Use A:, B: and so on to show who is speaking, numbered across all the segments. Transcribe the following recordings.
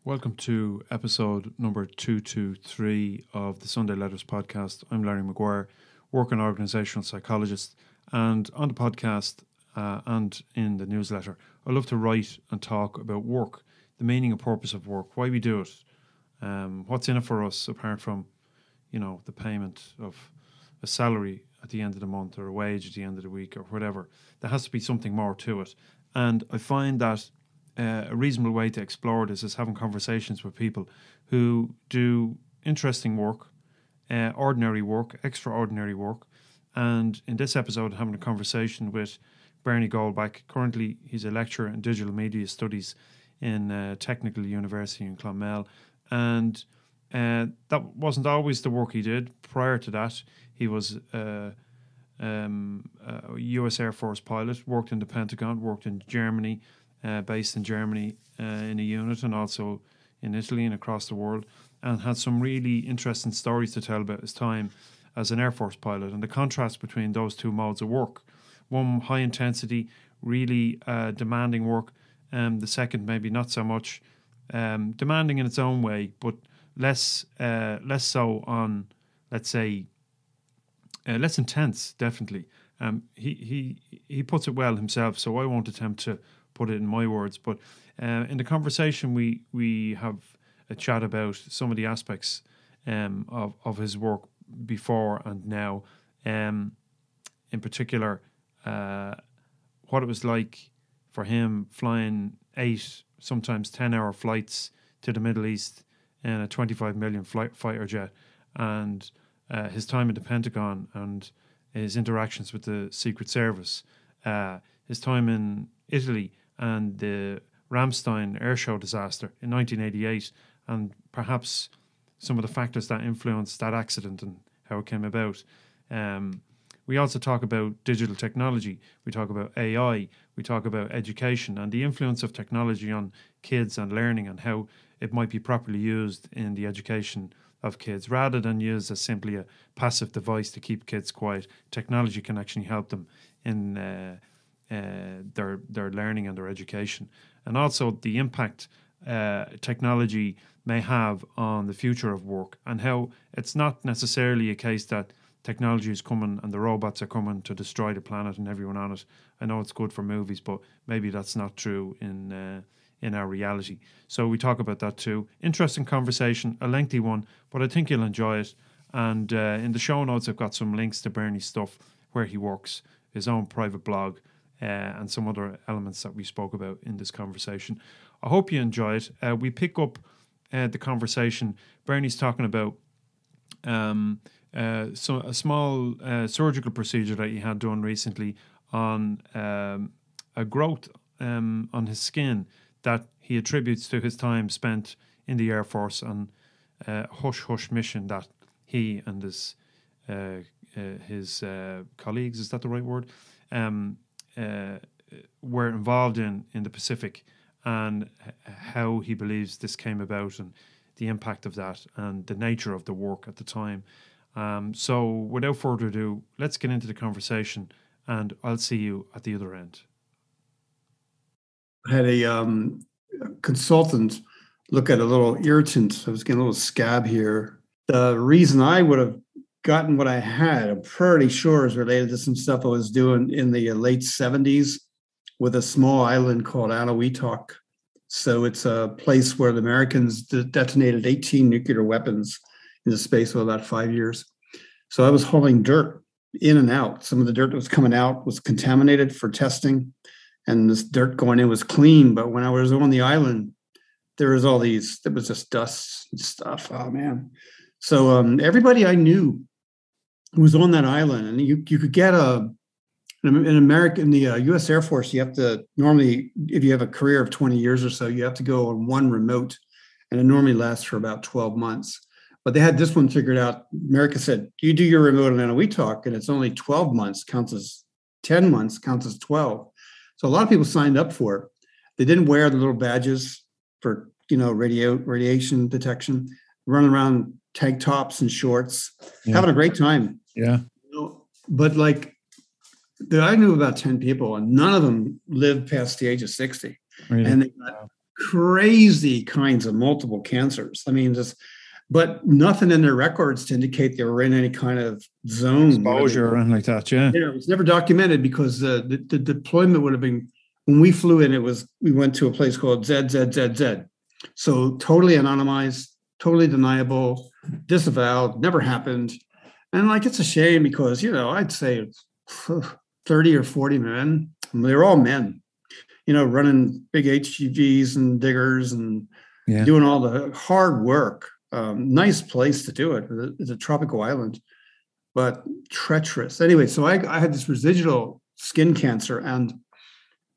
A: Welcome to episode number 223 of the Sunday Letters podcast. I'm Larry Maguire, working organisational psychologist, and on the podcast and in the newsletter, I love to write and talk about work, the meaning and purpose of work, why we do it, what's in it for us apart from, the payment of a salary at the end of the month or a wage at the end of the week or whatever. There has to be something more to it. And I find that a reasonable way to explore this is having conversations with people who do interesting work, ordinary work, extraordinary work. And in this episode, having a conversation with Bernie Goldbach. Currently, he's a lecturer in digital media studies in Technical University in Clonmel. And that wasn't always the work he did. Prior to that, he was a US Air Force pilot, worked in the Pentagon, worked in Germany, based in Germany in a unit, and also in Italy and across the world, and had some really interesting stories to tell about his time as an Air Force pilot and the contrast between those two modes of work. One, high intensity, really demanding work, the second maybe not so much, demanding in its own way, but less so on, let's say, less intense, definitely. He puts it well himself, so I won't attempt to put it in my words, but in the conversation we have a chat about some of the aspects of his work before and now, in particular what it was like for him flying 8, sometimes 10-hour flights to the Middle East in a 25 million fighter jet, and his time in the Pentagon and his interactions with the Secret Service, his time in Italy and the Ramstein Air Show disaster in 1988, and perhaps some of the factors that influenced that accident and how it came about. We also talk about digital technology, we talk about AI, we talk about education and the influence of technology on kids and learning and how it might be properly used in the education of kids rather than used as simply a passive device to keep kids quiet. Technology can actually help them in their learning and their education, and also the impact technology may have on the future of work, and how it's not necessarily a case that technology is coming and the robots are coming to destroy the planet and everyone on it. I know it's good for movies, but maybe that's not true in our reality. So we talk about that too. Interesting conversation, a lengthy one, but I think you'll enjoy it. And in the show notes, I've got some links to Bernie's stuff, where he works, his own private blog, and some other elements that we spoke about in this conversation. I hope you enjoy it. We pick up the conversation. Bernie's talking about a small surgical procedure that he had done recently on a growth on his skin that he attributes to his time spent in the Air Force on a hush-hush mission that he and his colleagues, is that the right word, were involved in the Pacific, and how he believes this came about and the impact of that and the nature of the work at the time. So without further ado, let's get into the conversation, and I'll see you at the other end.
B: I had a consultant look at a little irritant. I was getting a little scab here. The reason I would have gotten what I had, I'm pretty sure, is related to some stuff I was doing in the late 70s with a small island called Enewetak. So it's a place where the Americans detonated 18 nuclear weapons in the space of about 5 years. So I was hauling dirt in and out. Some of the dirt that was coming out was contaminated for testing, and this dirt going in was clean. But when I was on the island, there was just dust and stuff. Oh, man. So everybody I knew who was on that island, and you could get in America, in the U.S. Air Force, you have to normally, if you have a career of 20 years or so, you have to go on one remote, and it normally lasts for about 12 months. But they had this one figured out. America said, you do your remote in Enewetak, and it's only 12 months, counts as 10 months, counts as 12. So a lot of people signed up for it. They didn't wear the little badges for, radiation detection, running around tank tops and shorts, having a great time.
A: Yeah.
B: But I knew about 10 people, and none of them lived past the age of 60. Really? And crazy kinds of multiple cancers. I mean, but nothing in their records to indicate they were in any kind of zone.
A: Exposure or anything like that, yeah.
B: Yeah, it was never documented because the deployment would have been, when we flew in, we went to a place called ZZZZ. So totally anonymized, totally deniable, disavowed, never happened. And like, it's a shame because, I'd say 30 or 40 men, they're all men, running big HGVs and diggers and doing all the hard work. Nice place to do it. It's a tropical island, but treacherous. Anyway, so I had this residual skin cancer, and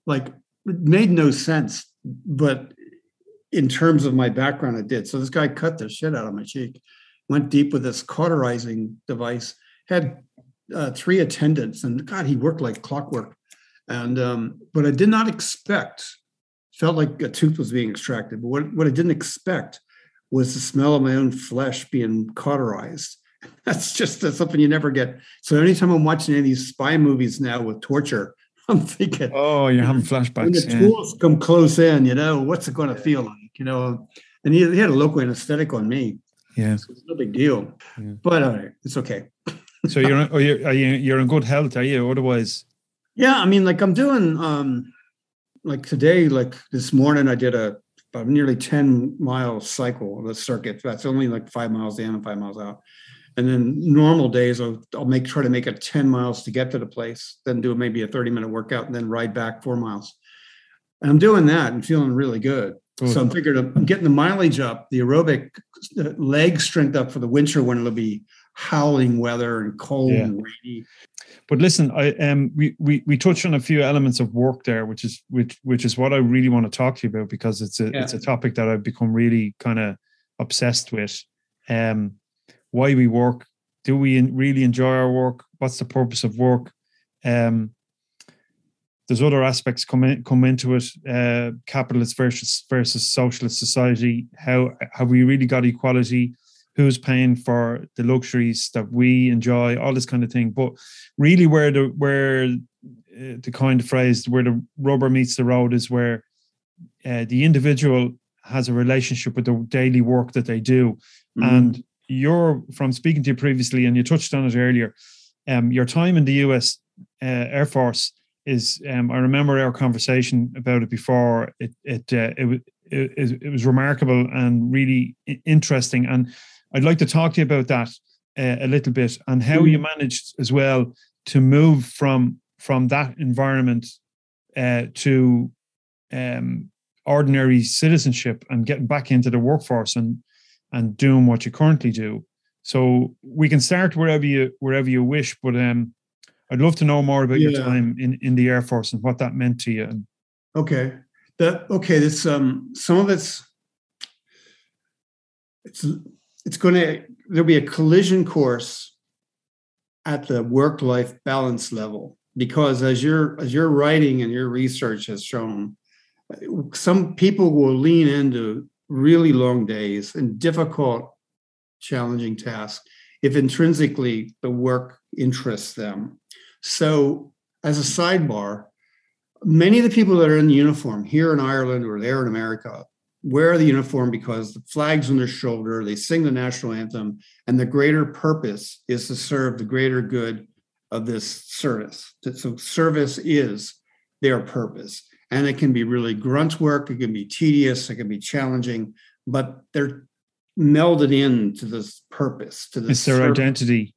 B: like, it made no sense, but in terms of my background, it did. So this guy cut the shit out of my cheek, went deep with this cauterizing device, had 3 attendants, and God, he worked like clockwork. And but I did not expect, felt like a tooth was being extracted, but what I didn't expect was the smell of my own flesh being cauterized. That's something you never get. So anytime I'm watching any of these spy movies now with torture, I'm thinking,
A: oh, you're having flashbacks.
B: When the tools come close in, what's it going to feel like? And he had a local anesthetic on me.
A: Yeah,
B: so it's no big deal. Yeah. But it's okay.
A: So you're in good health, are you? Otherwise,
B: yeah. I mean, like, I'm doing like today, like this morning, I did about nearly 10-mile cycle of the circuit. That's only like 5 miles in and 5 miles out. And then normal days, I'll try to make it 10 miles to get to the place, then do maybe a 30-minute workout, and then ride back 4 miles. And I'm doing that and feeling really good. So I'm figuring I'm getting the mileage up, the aerobic leg strength up for the winter when it'll be howling weather and cold and rainy.
A: But listen, we touched on a few elements of work there, which is what I really want to talk to you about, because it's a topic that I've become really kind of obsessed with. Why we work? Do we really enjoy our work? What's the purpose of work? There's other aspects come into it. Capitalist versus socialist society. How have we really got equality? Who's paying for the luxuries that we enjoy? All this kind of thing. But really, where the kind of phrase, where the rubber meets the road, is where the individual has a relationship with the daily work that they do. And you're, from speaking to you previously, and you touched on it earlier, your time in the US Air Force is, I remember our conversation about it before. It was remarkable and really interesting, and I'd like to talk to you about that a little bit, and how you managed as well to move from that environment to ordinary citizenship and getting back into the workforce and doing what you currently do. So we can start wherever you wish, but I'd love to know more about your time in the Air Force and what that meant to you.
B: Okay. This some of there'll be a collision course at the work-life balance level, because as your writing and your research has shown, some people will lean into really long days and difficult, challenging tasks if intrinsically the work interests them. So as a sidebar, many of the people that are in uniform here in Ireland or there in America wear the uniform because the flag's on their shoulder, they sing the national anthem, and the greater purpose is to serve the greater good of this service. So service is their purpose. And it can be really grunt work, it can be tedious, it can be challenging, but they're melded into this purpose.
A: It's their identity.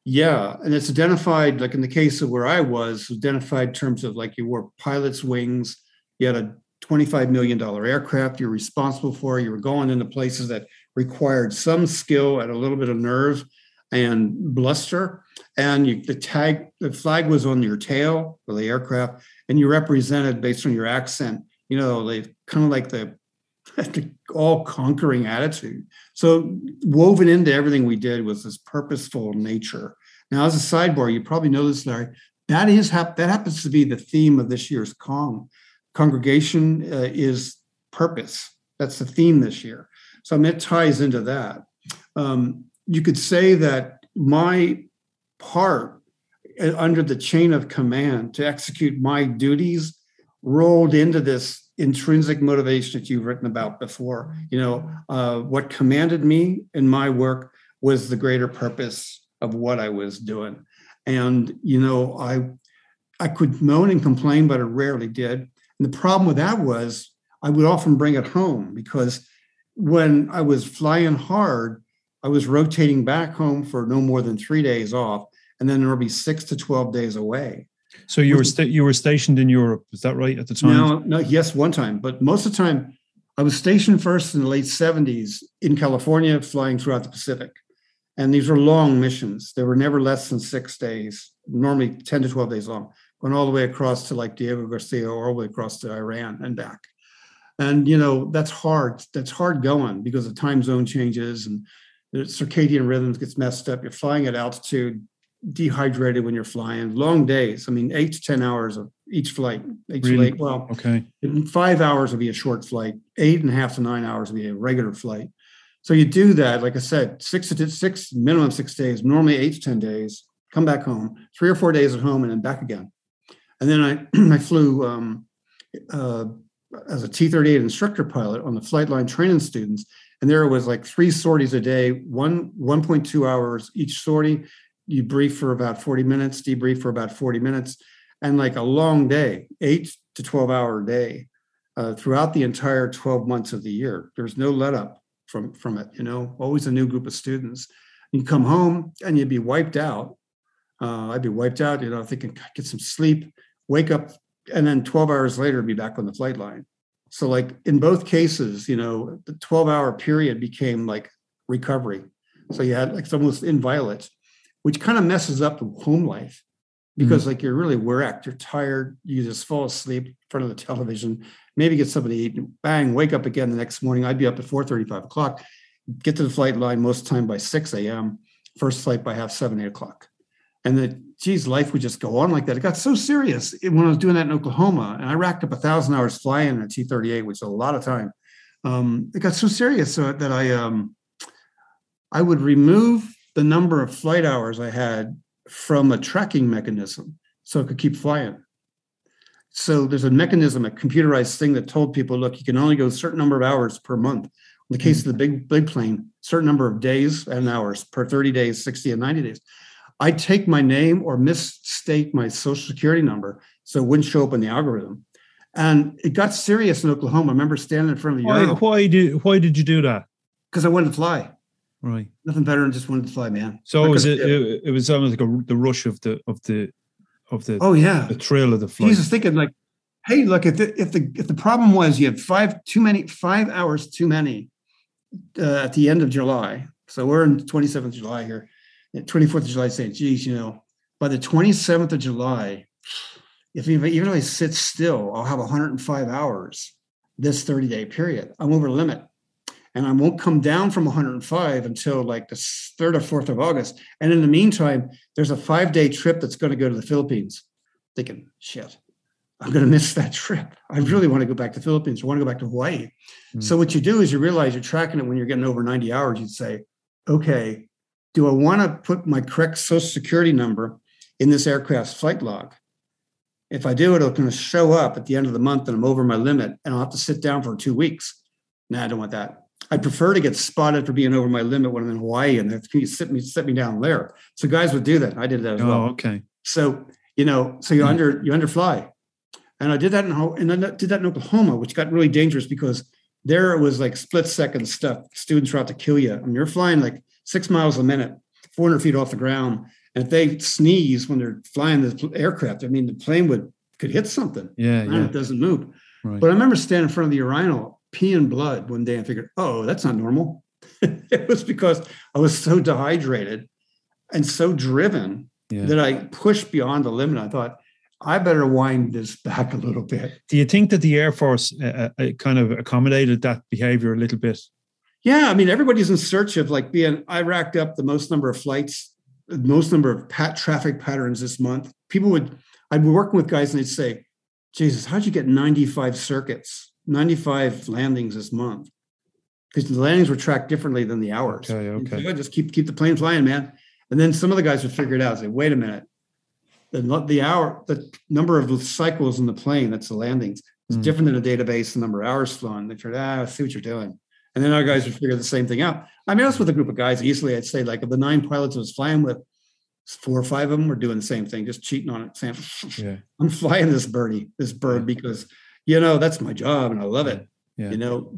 B: Yeah, and it's identified, like in the case of where I was, identified in terms of like you wore pilot's wings, you had a $25 million aircraft you're responsible for, you were going into places that required some skill and a little bit of nerve and bluster, and the flag was on your tail for the aircraft, and you represented based on your accent, they kind of like the all-conquering attitude. So woven into everything we did was this purposeful nature. Now, as a sidebar, you probably know this, Larry, that happens to be the theme of this year's congregation is purpose. That's the theme this year. So it ties into that. You could say that my part under the chain of command to execute my duties rolled into this intrinsic motivation that you've written about before. What commanded me in my work was the greater purpose of what I was doing. And, I could moan and complain, but I rarely did. And the problem with that was I would often bring it home, because when I was flying hard, I was rotating back home for no more than 3 days off. And then there would be 6 to 12 days away.
A: So you were stationed in Europe, is that right, at the time?
B: No, yes, one time. But most of the time, I was stationed first in the late 70s in California, flying throughout the Pacific. And these were long missions. They were never less than 6 days, normally 10 to 12 days long, going all the way across to like Diego Garcia, or all the way across to Iran and back. And, that's hard. That's hard going, because the time zone changes and the circadian rhythms gets messed up. You're flying at altitude, dehydrated when you're flying, long days. 8 to 10 hours of each flight.
A: Really?
B: Well,
A: okay.
B: 5 hours would be a short flight. 8.5 to 9 hours would be a regular flight. So you do that, like I said, minimum 6 days, normally 8 to 10 days, come back home, 3 or 4 days at home, and then back again. And then I flew as a T-38 instructor pilot on the flight line training students. And there was like 3 sorties a day, 1.2 hours each sortie. You brief for about 40 minutes, debrief for about 40 minutes, and like a long day, 8 to 12 hour day throughout the entire 12 months of the year. There's no let up from it, always a new group of students. You come home and you'd be wiped out. I'd be wiped out, thinking, get some sleep, wake up, and then 12 hours later, be back on the flight line. So like in both cases, the 12-hour period became like recovery. So you had like it's almost inviolate, which kind of messes up the home life, because like you're really wrecked, you're tired, you just fall asleep in front of the television, maybe get something to eat, bang, wake up again the next morning. I'd be up at 4:30, 5 o'clock, get to the flight line most of the time by 6 a.m., first flight by 7, 8 o'clock. And life would just go on like that. It got so serious when I was doing that in Oklahoma, and I racked up 1,000 hours flying in a T-38, which is a lot of time. It got so serious that I would remove the number of flight hours I had from a tracking mechanism so I could keep flying. So there's a mechanism, a computerized thing that told people, look, you can only go a certain number of hours per month. In the case of the big plane, certain number of days and hours per 30 days, 60 and 90 days. I'd take my name or misstate my social security number so it wouldn't show up in the algorithm. And it got serious in Oklahoma. I remember standing in front of the urinal.
A: Why did you do that?
B: Because I wanted to fly.
A: Right.
B: Nothing better than just wanted to fly, man.
A: So it was almost like the rush of the
B: oh yeah,
A: the thrill of the flight.
B: Jesus, thinking like, hey, look, if the problem was you had 5 hours too many at the end of July. So we're in 27th of July here. 24th of July, saying, geez, by the 27th of July, even if I sit still, I'll have 105 hours this 30-day period. I'm over limit. And I won't come down from 105 until like the 3rd or 4th of August. And in the meantime, there's a 5-day trip that's going to go to the Philippines. Thinking, shit, I'm going to miss that trip. I really want to go back to the Philippines. I want to go back to Hawaii. So what you do is you realize you're tracking it when you're getting over 90 hours. You'd say, okay, do I want to put my correct social security number in this aircraft's flight log? If I do, it'll kind of show up at the end of the month and I'm over my limit and I'll have to sit down for 2 weeks. Nah, I don't want that. I'd prefer to get spotted for being over my limit when I'm in Hawaii and they have to set me down there. So guys would do that. I did that as well.
A: Oh, okay.
B: So, you underfly. And I did that in Oklahoma, which got really dangerous because there it was like split second stuff. Students were out to kill you. I mean, you're flying like 6 miles a minute, 400 feet off the ground. And if they sneeze when they're flying the aircraft, I mean, the plane could hit something.
A: Yeah.
B: It doesn't move.
A: Right.
B: But I remember standing in front of the urinal, peeing blood one day and figured, oh, that's not normal. It was because I was so dehydrated and so driven that I pushed beyond the limit. I thought, I better wind this back a little bit.
A: Do you think that the Air Force kind of accommodated that behavior a little bit?
B: Yeah, I mean, everybody's in search of I racked up the most number of flights, the most number of traffic patterns this month. I'd be working with guys and they'd say, Jesus, how'd you get 95 circuits, 95 landings this month? Because the landings were tracked differently than the hours.
A: Okay.
B: So just keep the plane flying, man. And then some of the guys would figure it out. Say, wait a minute. The number of cycles in the plane, that's the landings, It's different than a database, the number of hours flown. They figured, I see what you're doing. And then our guys would figure the same thing out. I mean, I was with a group of guys, easily, I'd say, like, of the 9 pilots I was flying with, 4 or 5 of them were doing the same thing, just cheating on it, saying, I'm flying this bird, because, that's my job and I love it.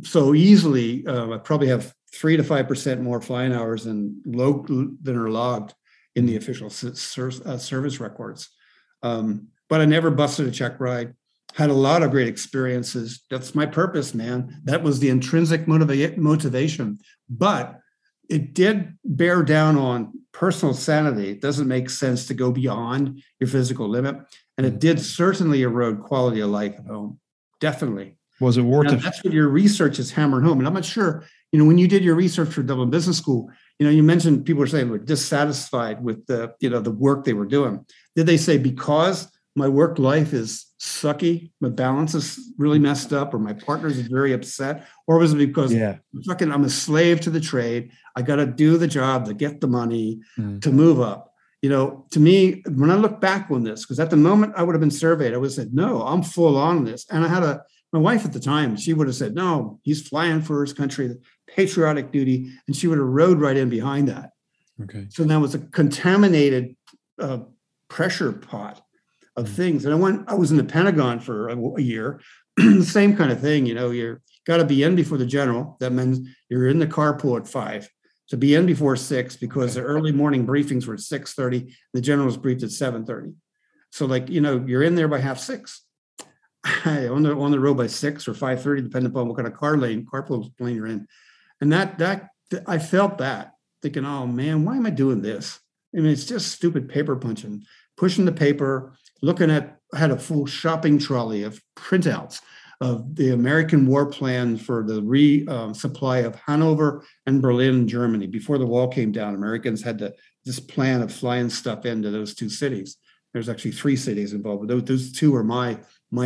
B: So easily, I probably have 3 to 5% more flying hours than are logged in the official service records. But I never busted a check ride. Had a lot of great experiences. That's my purpose, man. That was the intrinsic motivation. But it did bear down on personal sanity. It doesn't make sense to go beyond your physical limit. And it did certainly erode quality of life at home. Definitely.
A: Was it worth it?
B: That's what your research is hammering home. And I'm not sure, when you did your research for Dublin Business School, you mentioned people were saying we're dissatisfied with the work they were doing. Did they say, because my work life is sucky, my balance is really messed up, or my partner's very upset? Or was it because I'm a slave to the trade? I got to do the job to get the money to move up. To me, when I look back on this, because at the moment I would have been surveyed, I would have said, no, I'm full on this. And I had my wife at the time, she would have said, no, he's flying for his country, the patriotic duty. And she would have rode right in behind that. Okay. So that was a contaminated pressure pot of things. And I was in the Pentagon for a year, the same kind of thing. You're got to be in before the general. That means you're in the carpool at 5. To be in before 6, because the early morning briefings were at 6:30. The general was briefed at 7:30. So you're in there by 5:30. on the road by 6 or 5:30, depending upon what kind of carpool plane you're in. And that I felt that, thinking, oh man, why am I doing this? I mean, it's just stupid paper punching, pushing the paper, I had a full shopping trolley of printouts of the American war plan for the resupply of Hanover and Berlin, Germany. Before the wall came down, Americans had this plan of flying stuff into those 2 cities. There's actually 3 cities involved, but those 2 are my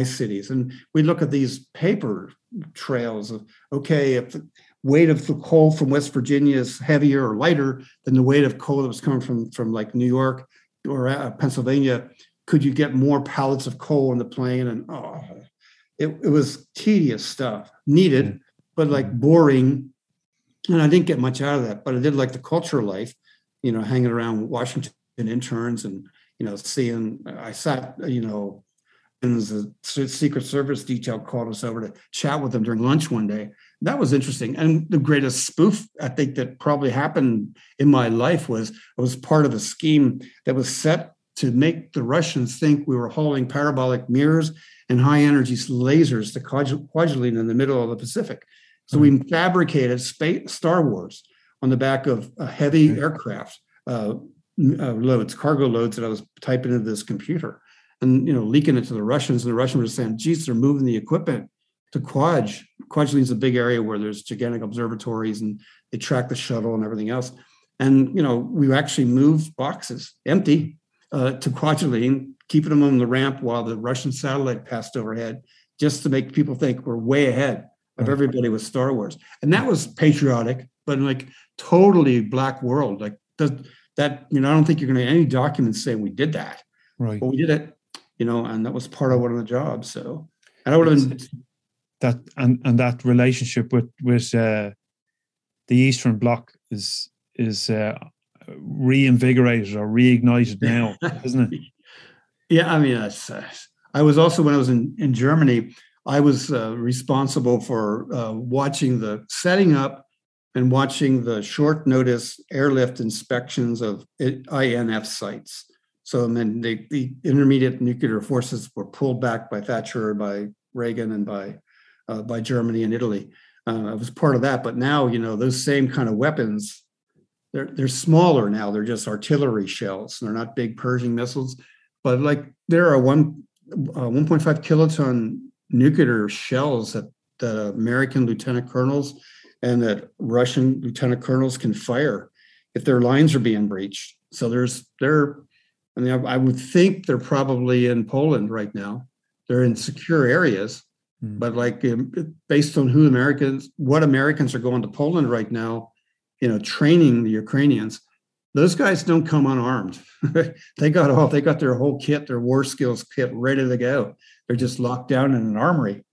B: cities. And we look at these paper trails of, okay, if the weight of the coal from West Virginia is heavier or lighter than the weight of coal that was coming from like New York or Pennsylvania, could you get more pallets of coal in the plane? And it was tedious stuff, needed, but boring. And I didn't get much out of that, but I did like the cultural life, hanging around Washington interns and, I sat, and the Secret Service detail called us over to chat with them during lunch one day. That was interesting. And the greatest spoof, I think, that probably happened in my life was I was part of a scheme that was set to make the Russians think we were hauling parabolic mirrors and high energy lasers to Kwajalein in the middle of the Pacific. So we fabricated Star Wars on the back of heavy aircraft loads, cargo loads that I was typing into this computer and, leaking it to the Russians. And the Russians were saying, geez, they're moving the equipment to Kwajalein is a big area where there's gigantic observatories and they track the shuttle and everything else. And, we actually moved boxes empty to Kwajalein, keeping them on the ramp while the Russian satellite passed overhead, just to make people think we're way ahead of everybody with Star Wars. And that was patriotic, but totally black world. I don't think you're going to get any documents saying we did that. Right. But we did it, and that was part of one of the jobs. So, and I would have been
A: that, and that relationship with the Eastern Bloc is reinvigorated or reignited now, isn't it?
B: Yeah, I mean, I was also, when I was in Germany, I was responsible for setting up and watching the short notice airlift inspections of INF sites. So then the intermediate nuclear forces were pulled back by Thatcher, by Reagan, and by Germany and Italy. I was part of that, but now those same kind of weapons, they're smaller now. They're just artillery shells. They're not big Pershing missiles, but there are 1.5 kiloton nuclear shells that American lieutenant colonels and that Russian lieutenant colonels can fire if their lines are being breached. So I would think they're probably in Poland right now. They're in secure areas, but based on what Americans are going to Poland right now, training the Ukrainians, those guys don't come unarmed. They got their whole kit, their war skills kit ready to go. They're just locked down in an armory.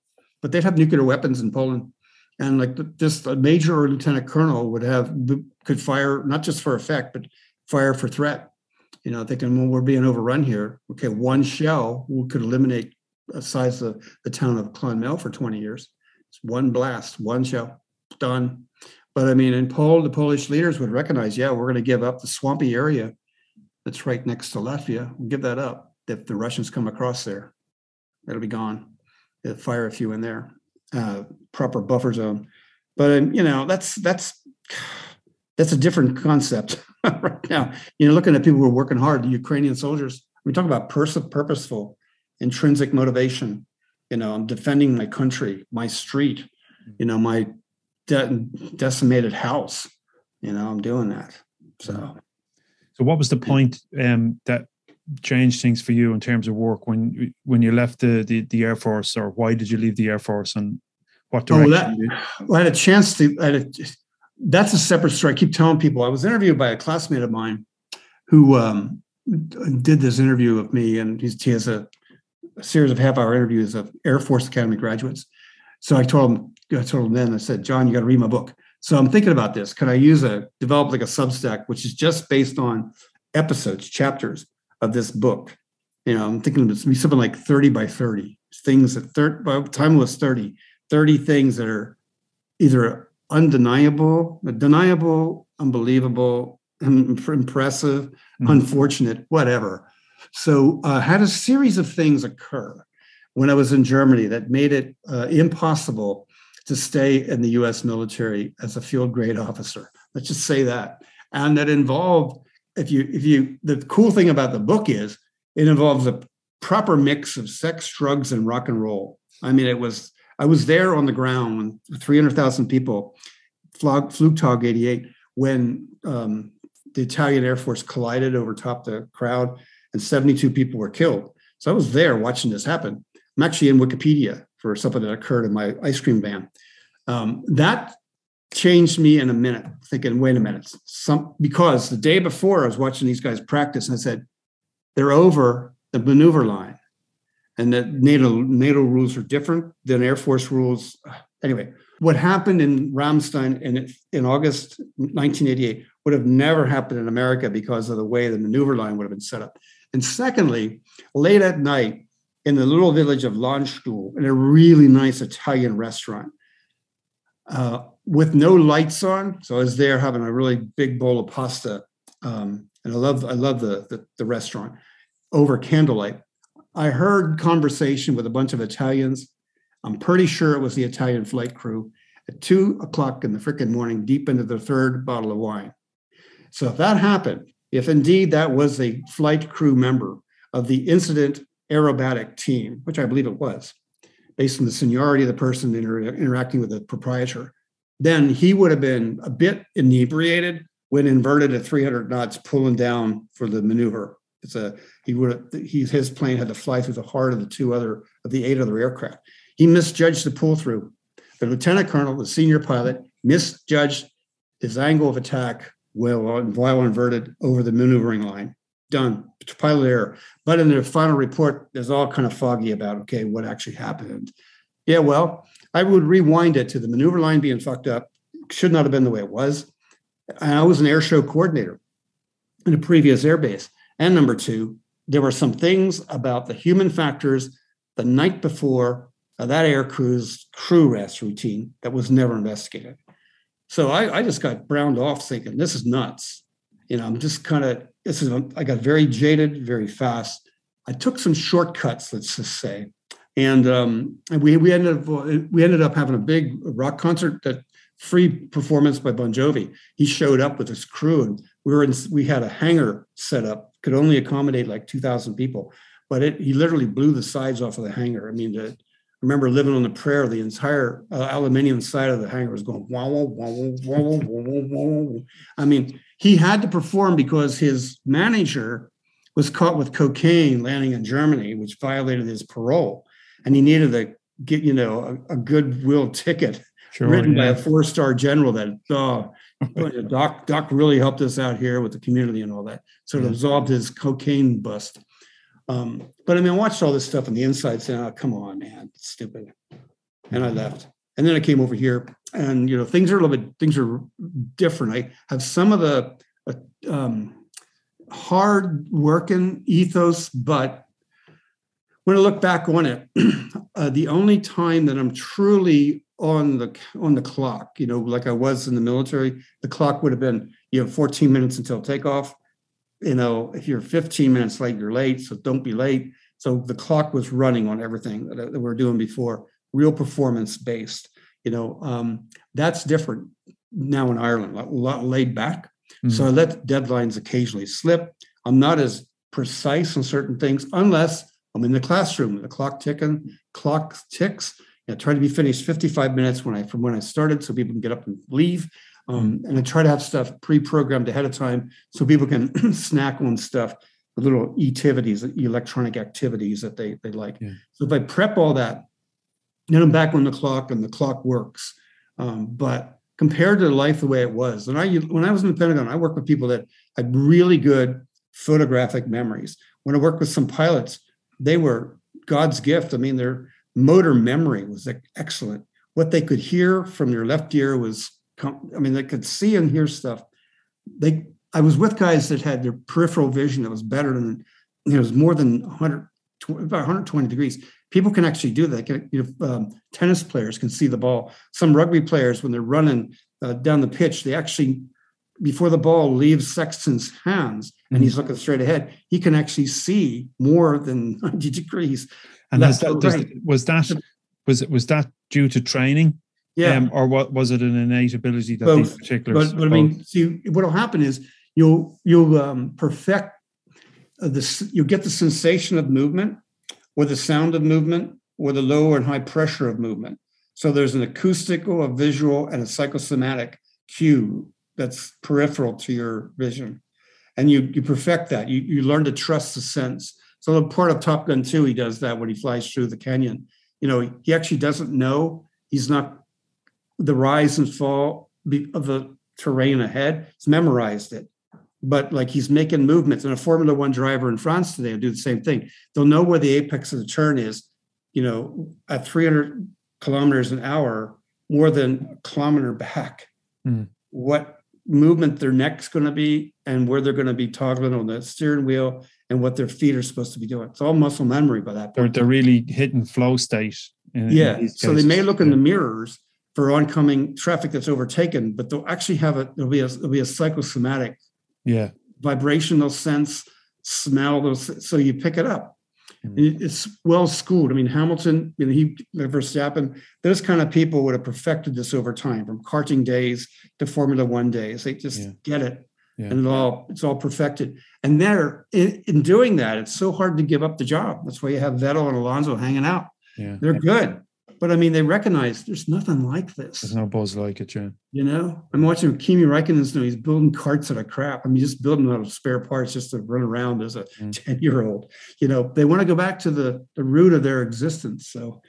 B: but they'd have nuclear weapons in Poland. And like just a major or lieutenant colonel could fire, not just for effect, but fire for threat. Thinking, well, we're being overrun here. Okay, one shell could eliminate the size of the town of Clonmel for 20 years. It's one blast, one shell, done. But I mean, in Poland, the Polish leaders would recognize, we're going to give up the swampy area that's right next to Latvia. We'll give that up if the Russians come across there. It'll be gone. They'll fire a few in there, proper buffer zone. But that's a different concept right now. Looking at people who are working hard, the Ukrainian soldiers. We talk about purposeful, intrinsic motivation. I'm defending my country, my street, my decimated house. I'm doing that. So
A: what was the point that changed things for you in terms of work when you left the Air Force, or why did you leave the Air Force, and what direction?
B: I had a chance to. That's a separate story. I keep telling people I was interviewed by a classmate of mine who did this interview with me, and he has a series of half-hour interviews of Air Force Academy graduates. So I told him then, I said, John, you got to read my book. So I'm thinking about this. Can I develop like a Substack, which is just based on episodes, chapters of this book? I'm thinking it's be something like 30 by 30 things by the time it was 30 things that are either undeniable, deniable, unbelievable, impressive, unfortunate, whatever. So I had a series of things occur when I was in Germany that made it impossible to stay in the U.S. military as a field grade officer. Let's just say that. And that involved, the cool thing about the book is it involves a proper mix of sex, drugs, and rock and roll. I mean, I was there on the ground when 300,000 people, Flugtag 88, when the Italian Air Force collided over top the crowd and 72 people were killed. So I was there watching this happen. I'm actually in Wikipedia for something that occurred in my ice cream van. That changed me in a minute, thinking, wait a minute. Because the day before I was watching these guys practice, and I said, they're over the maneuver line. And that NATO rules are different than Air Force rules. Anyway, what happened in Ramstein in August 1988 would have never happened in America because of the way the maneuver line would have been set up. And secondly, late at night in the little village of Landstuhl, in a really nice Italian restaurant, with no lights on. So I was there having a really big bowl of pasta. And I love the restaurant over candlelight. I heard conversation with a bunch of Italians. I'm pretty sure it was the Italian flight crew at 2:00 in the frickin' morning, deep into their third bottle of wine. So if that happened, if indeed that was a flight crew member of the incident aerobatic team, which I believe it was, based on the seniority of the person interacting with the proprietor, then he would have been a bit inebriated when inverted at 300 knots, pulling down for the maneuver. His plane had to fly through the heart of the 8 other aircraft. He misjudged the pull through. The lieutenant colonel, the senior pilot, misjudged his angle of attack while inverted over the maneuvering line. Done. Pilot error. But in the final report, there's all kind of foggy about, okay, what actually happened. Yeah, well, I would rewind it to the maneuver line being fucked up. Should not have been the way it was. And I was an air show coordinator in a previous air base. And number two, there were some things about the human factors the night before that air crew's crew rest routine that was never investigated. So I just got browned off thinking, this is nuts. I'm just I got very jaded, very fast. I took some shortcuts, let's just say. And we ended up having a big rock concert, that free performance by Bon Jovi. He showed up with his crew, and we had a hangar set up, could only accommodate like 2,000 people, but he literally blew the sides off of the hangar. I mean, I remember living on the prairie, the entire aluminum side of the hangar was going wow, wow, wow, wow, wow, wow. I mean, he had to perform because his manager was caught with cocaine landing in Germany, which violated his parole, and he needed to get a goodwill ticket written by a 4-star general that Doc really helped us out here with the community and all that. So it absolved his cocaine bust. But I mean, I watched all this stuff on the inside saying, oh, come on, man, it's stupid. and I left. And then I came over here, and things are different. I have some of the hard working ethos, but when I look back on it, the only time that I'm truly on the clock, like I was in the military, the clock would have been, 14 minutes until takeoff. If you're 15 minutes late, you're late, so don't be late. So the clock was running on everything that we were doing before, real performance based. That's different now in Ireland, a lot laid back. Mm-hmm. So I let deadlines occasionally slip. I'm not as precise on certain things unless I'm in the classroom. The clock ticks. Try to be finished 55 minutes from when I started, so people can get up and leave. And I try to have stuff pre-programmed ahead of time so people can snack on stuff, the little electronic activities that they like. Yeah. So if I prep all that, then I'm back on the clock and the clock works. But compared to life the way it was, when I was in the Pentagon, I worked with people that had really good photographic memories. When I worked with some pilots, they were God's gift. I mean, their motor memory was excellent. What they could hear from their left ear was, they could see and hear stuff. I was with guys that had their peripheral vision that was better than, it was more than about 120 degrees. People can actually do that. Tennis players can see the ball. Some rugby players, when they're running down the pitch, they actually, before the ball leaves Sexton's hands and he's looking straight ahead, he can actually see more than 90 degrees.
A: And was that due to training?
B: Yeah.
A: Or what was it an innate ability that these particulars?
B: But I mean, see, what'll happen is you'll perfect this. You'll get the sensation of movement, or the sound of movement, or the low and high pressure of movement. So there's an acoustical, a visual, and a psychosomatic cue that's peripheral to your vision, and you perfect that. You learn to trust the sense. So the part of Top Gun 2, he does that when he flies through the canyon. He actually doesn't know. He's not the rise and fall of the terrain ahead. He's memorized it. But like he's making movements. And a Formula One driver in France today will do the same thing. They'll know where the apex of the turn is, at 300 kilometers an hour, more than a kilometer back. What movement their neck's going to be and where they're going to be toggling on the steering wheel and what their feet are supposed to be doing. It's all muscle memory by that point.
A: They're really hitting flow state.
B: So they may look in the mirrors for oncoming traffic that's overtaken, but they'll actually there'll be a psychosomatic vibrational sense, smell, so you pick it up. It's well schooled. I mean, Hamilton, Verstappen, those kind of people would have perfected this over time, from karting days to Formula One days. They just get it. Yeah. And it's all perfected. And in doing that, it's so hard to give up the job. That's why you have Vettel and Alonso hanging out.
A: Yeah.
B: They're good. But I mean, they recognize there's nothing like this.
A: There's no buzz like it, yeah.
B: I'm watching Kimi Räikkönen's now. He's building carts out of crap. I mean, just building out of spare parts just to run around as a 10-year-old. They want to go back to the root of their existence. So,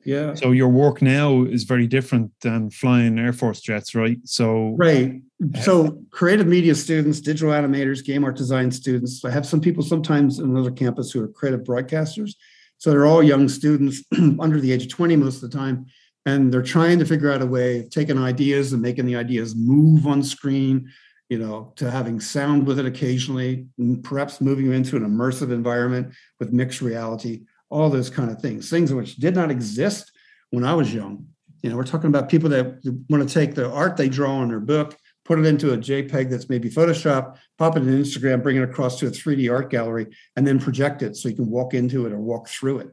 B: yeah. So
A: your work now is very different than flying Air Force jets, right?
B: Right. So creative media students, digital animators, game art design students. I have some people sometimes in another campus who are creative broadcasters. So they're all young students under the age of 20 most of the time, and they're trying to figure out a way of taking ideas and making the ideas move on screen, to having sound with it occasionally, and perhaps moving you into an immersive environment with mixed reality, all those kind of things which did not exist when I was young. We're talking about people that want to take the art they draw in their book, put it into a JPEG that's maybe Photoshop, pop it in Instagram, bring it across to a 3D art gallery, and then project it so you can walk into it or walk through it.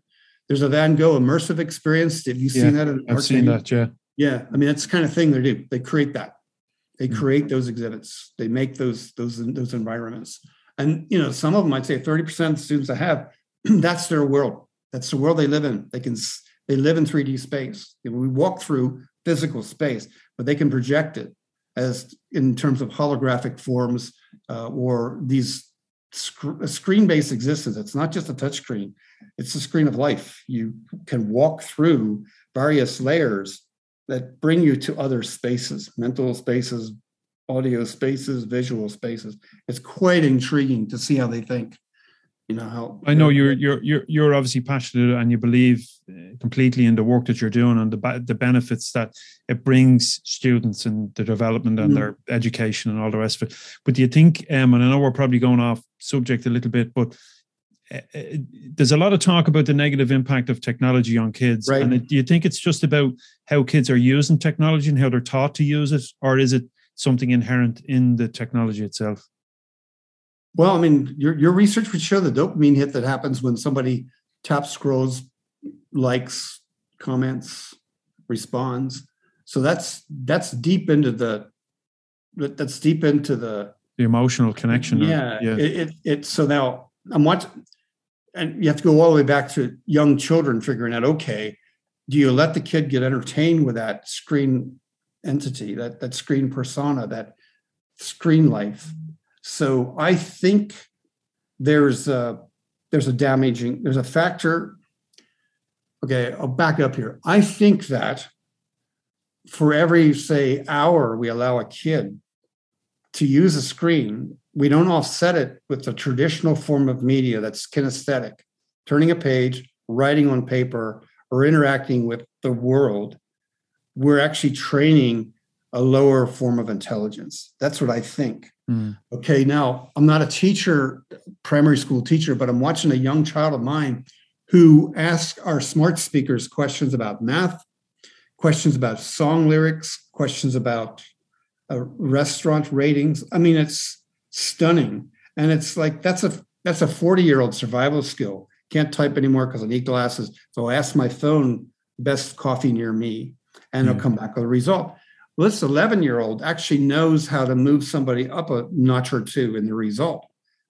B: There's a Van Gogh immersive experience. Have you seen that?
A: I've seen that, yeah.
B: Yeah, I mean, that's the kind of thing they do. They create that. They create those exhibits. They make those environments. And, some of them, I'd say 30% of the students I have, that's their world. That's the world they live in. They live in 3D space. We walk through physical space, but they can project it as in terms of holographic forms or these screen-based existence. It's not just a touch screen. It's a screen of life. You can walk through various layers that bring you to other spaces, mental spaces, audio spaces, visual spaces. It's quite intriguing to see how they think. how
A: I know you're obviously passionate, and you believe completely in the work that you're doing and the benefits that it brings students and the development and their education and all the rest of it. But do you think, and I know we're probably going off subject a little bit, but there's a lot of talk about the negative impact of technology on kids.
B: Right.
A: And do you think it's just about how kids are using technology and how they're taught to use it, or is it something inherent in the technology itself?
B: Well, I mean, your research would show the dopamine hit that happens when somebody taps, scrolls, likes, comments, responds. So that's deep into the
A: emotional connection.
B: Yeah. So now I'm watching, and you have to go all the way back to young children figuring out, okay, do you let the kid get entertained with that screen entity, that screen persona, that screen life? So I think there's a factor. Okay, I'll back up here. I think that for every, say, hour we allow a kid to use a screen, we don't offset it with the traditional form of media that's kinesthetic, turning a page, writing on paper, or interacting with the world. We're actually training a lower form of intelligence. That's what I think. Okay, now I'm not a teacher, primary school teacher, but I'm watching a young child of mine who asks our smart speakers questions about math, questions about song lyrics, questions about restaurant ratings. I mean, it's stunning. And it's like, that's a 40-year-old survival skill. Can't type anymore because I need glasses. So I ask my phone, best coffee near me, and it'll come back with a result. Well, this 11-year-old actually knows how to move somebody up a notch or two in the result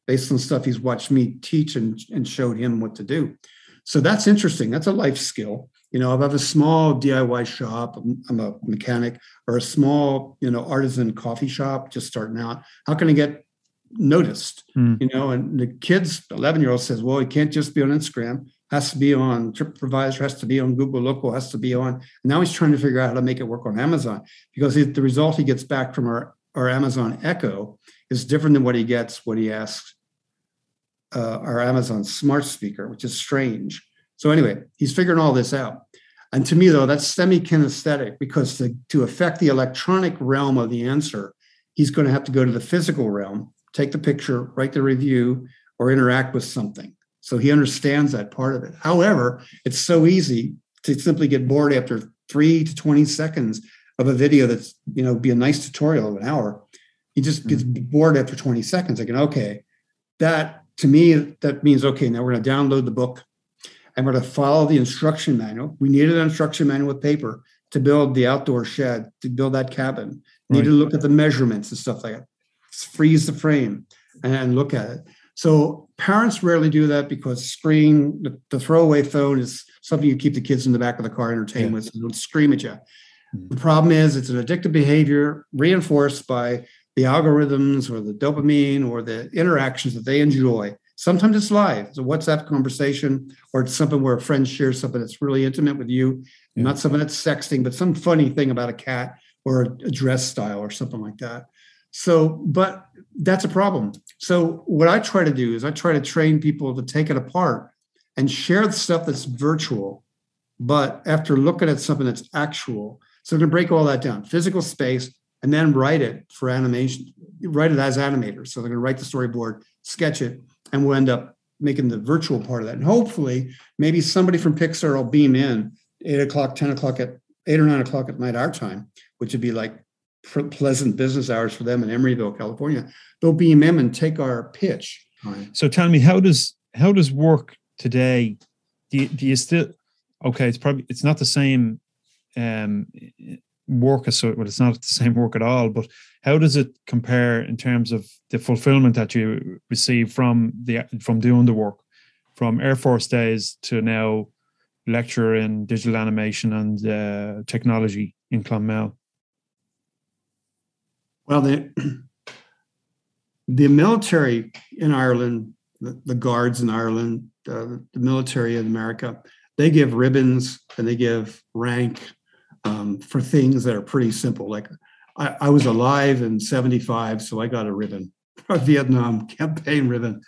B: based on stuff he's watched me teach and showed him what to do. So that's interesting. That's a life skill. If I have a small DIY shop, I'm a mechanic, or a small, artisan coffee shop just starting out, how can I get noticed? And the kid's 11-year-old says, well, he can't just be on Instagram, has to be on TripAdvisor, has to be on Google Local, has to be on. And now he's trying to figure out how to make it work on Amazon, because the result he gets back from our Amazon Echo is different than what he gets when he asks our Amazon smart speaker, which is strange. So anyway, he's figuring all this out. And to me, though, that's semi-kinesthetic, because to affect the electronic realm of the answer, he's going to have to go to the physical realm, take the picture, write the review, or interact with something. So he understands that part of it. However, it's so easy to simply get bored after 3 to 20 seconds of a video that's, be a nice tutorial of an hour. He just gets bored after 20 seconds. Like, okay, that to me, that means, okay, now we're going to download the book and we're going to follow the instruction manual. We needed an instruction manual with paper to build the outdoor shed, to build that cabin. Needed to look at the measurements and stuff like that. Freeze the frame and look at it. So parents rarely do that, because the throwaway phone is something you keep the kids in the back of the car entertained with, so they don't scream at you. The problem is it's an addictive behavior reinforced by the algorithms or the dopamine or the interactions that they enjoy. Sometimes it's live. It's a WhatsApp conversation, or it's something where a friend shares something that's really intimate with you, not something that's sexting, but some funny thing about a cat or a dress style or something like that. So, but that's a problem. So what I try to do is I try to train people to take it apart and share the stuff that's virtual, but after looking at something that's actual. So we're going to break all that down, physical space, and then write it for animation, write it as animators. So they're going to write the storyboard, sketch it, and we'll end up making the virtual part of that. And hopefully maybe somebody from Pixar will beam in 8 o'clock, 10 o'clock 8 or 9 o'clock at night, our time, which would be like pleasant business hours for them in Emeryville, California. They'll beam in and take our pitch.
A: So tell me, how does work today? Do you still, okay, it's not the same work as, well, it's not the same work at all, but how does it compare in terms of the fulfillment that you receive from doing the work, from Air Force days to now lecture in digital animation and technology in Clonmel?
B: Well, the military in Ireland, the guards in Ireland, the military in America, they give ribbons and they give rank for things that are pretty simple. Like I was alive in 75, so I got a ribbon, a Vietnam campaign ribbon,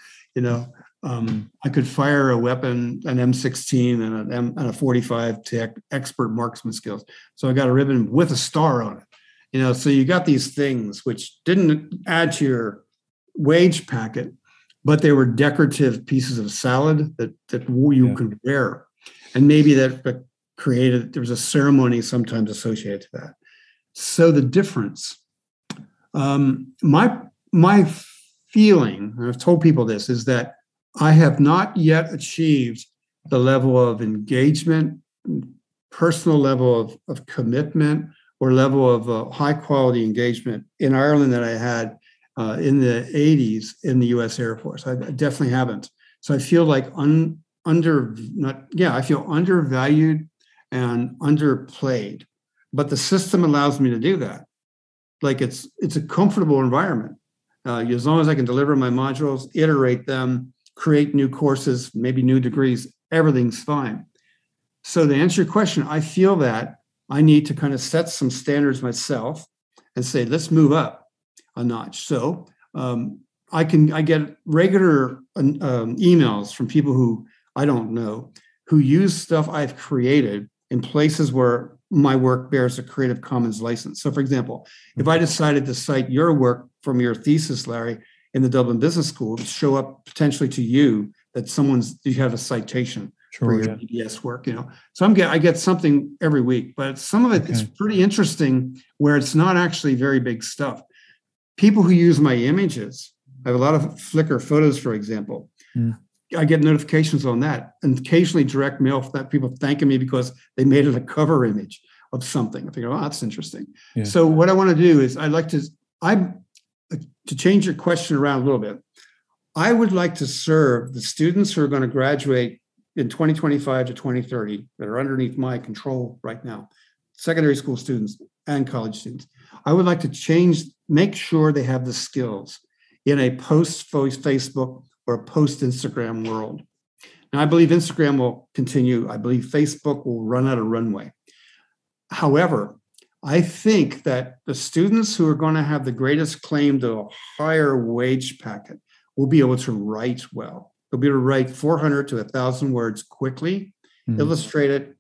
B: I could fire a weapon, an M16 and a 45 to expert marksman skills. So I got a ribbon with a star on it. So you got these things which didn't add to your wage packet, but they were decorative pieces of salad that you could wear. And maybe that created, there was a ceremony sometimes associated to that. So the difference, my feeling, and I've told people this, is that I have not yet achieved the level of engagement, personal level of commitment, or level of high quality engagement in Ireland that I had in the 80s in the U.S. Air Force. I definitely haven't. So I feel like I feel undervalued and underplayed. But the system allows me to do that. Like it's a comfortable environment. As long as I can deliver my modules, iterate them, create new courses, maybe new degrees, everything's fine. So to answer your question, I feel that I need to kind of set some standards myself and say, let's move up a notch. So I get regular emails from people who I don't know, who use stuff I've created in places where my work bears a Creative Commons license. So for example, if I decided to cite your work from your thesis, Larry, in the Dublin Business School, to show up potentially to you that you have a citation for your BBS work, So I get something every week, but some of it is pretty interesting where it's not actually very big stuff. People who use my images, I have a lot of Flickr photos, for example. I get notifications on that, and occasionally direct mail that people thanking me because they made it a cover image of something. I think, oh, that's interesting. Yeah. So what I want to do is to change your question around a little bit. I would like to serve the students who are going to graduate in 2025 to 2030 that are underneath my control right now, secondary school students and college students. I would like to make sure they have the skills in a post-Facebook or a post-Instagram world. Now, I believe Instagram will continue. I believe Facebook will run out of runway. However, I think that the students who are going to have the greatest claim to a higher wage packet will be able to write well. They'll be able to write 400 to 1,000 words quickly, illustrate it,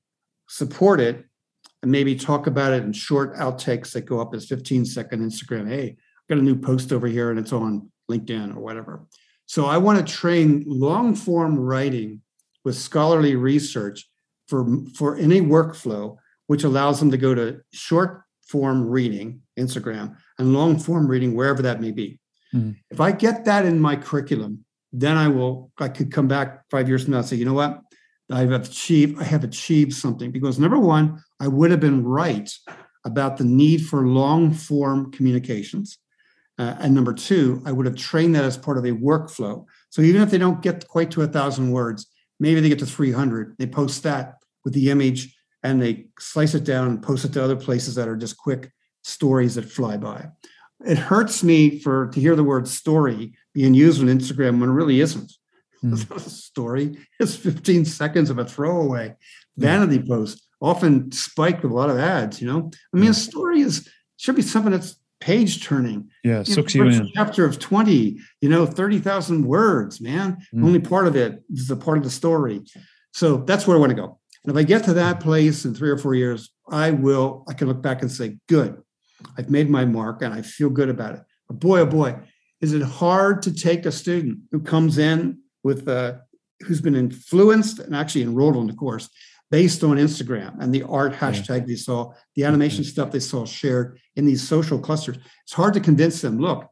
B: support it, and maybe talk about it in short outtakes that go up as 15-second Instagram. Hey, I've got a new post over here and it's on LinkedIn or whatever. So I want to train long-form writing with scholarly research for any workflow, which allows them to go to short-form reading, Instagram, and long-form reading, wherever that may be. If I get that in my curriculum, then I could come back 5 years from now and say, you know what? I have achieved something. Because number one, I would have been right about the need for long-form communications. And number two, I would have trained that as part of a workflow. So even if they don't get quite to 1,000 words, maybe they get to 300, they post that with the image and they slice it down and post it to other places that are just quick stories that fly by. It hurts me to hear the word story being used on Instagram when it really isn't. It's not a story. It's 15 seconds of a throwaway vanity post, often spiked with a lot of ads, a story should be something that's page turning.
A: Yeah, sucks you in.
B: Chapter of 20, 30,000 words, man. Only part of it is a part of the story. So that's where I want to go. And if I get to that place in 3 or 4 years, I can look back and say, good, I've made my mark and I feel good about it. But boy, oh boy, is it hard to take a student who comes in with who's been influenced and actually enrolled in the course based on Instagram and the art hashtag they saw, the animation stuff they saw shared in these social clusters. It's hard to convince them, look,